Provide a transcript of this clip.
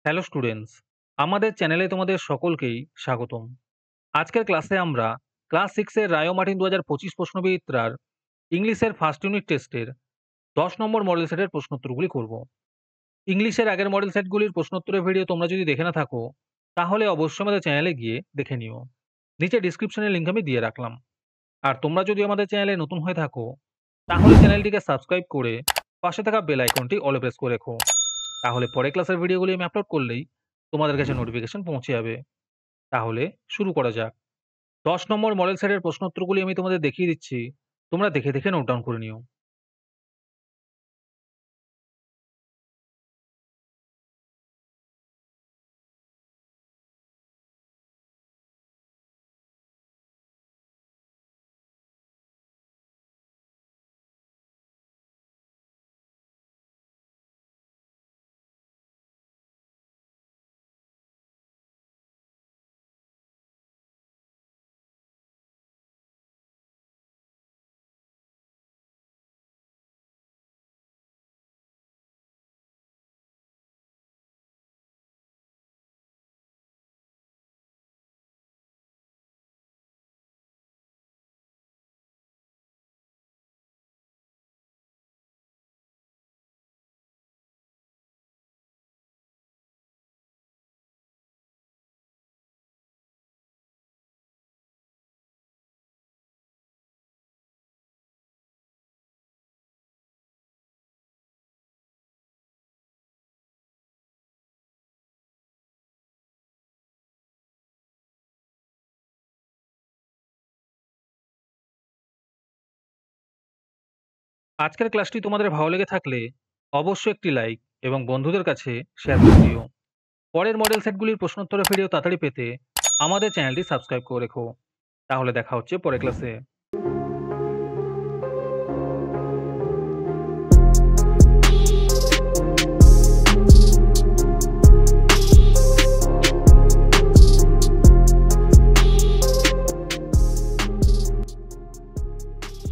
Hello students, আমাদের চ্যানেলে তোমাদের সকলকেই স্বাগতম। আজকের ক্লাসে আমরা ক্লাস 6 এর রায়ো মার্টিন 2025 প্রশ্নবিচিত্রার ইংলিশের ফার্স্ট ইউনিট টেস্টের 10 নম্বর মডেল সেটের প্রশ্নোত্তরগুলি করব। ইংলিশের আগের মডেল সেটগুলির প্রশ্নোত্তরের ভিডিও তোমরা যদি দেখে না থাকো, তাহলে অবশ্যই আমাদের চ্যানেলে গিয়ে দেখে নিও। নিচে ডিসক্রিপশনের লিঙ্ক আমি দিয়ে রাখলাম। আর তোমরা যদি আমাদের চ্যানেলে নতুন হয়ে থাকো, তাহলে চ্যানেলটিকে সাবস্ক্রাইব করে পাশে থাকা বেল আইকনটি অলে প্রেস করে রেখো। তাহলে পরে ক্লাসের ভিডিওগুলি আমি আপলোড করলেই তোমাদের কাছে নোটিফিকেশন পৌঁছে যাবে। তাহলে শুরু করা যাক। 10 নম্বর মডেল সেটের প্রশ্নোত্তরগুলি আমি তোমাদের দেখিয়ে দিচ্ছি। তোমরা দেখে দেখে নোট ডাউন করে নিও। আজকের ক্লাসটি তোমাদের ভালো লেগে থাকলে অবশ্যই একটি লাইক এবং বন্ধুদের কাছে শেয়ার করে দিও। পরের মডেল সেটগুলির প্রশ্নোত্তরের ভিডিও তাড়াতাড়ি পেতে আমাদের চ্যানেলটি সাবস্ক্রাইব করে রেখো। তাহলে দেখা হচ্ছে পরের ক্লাসে।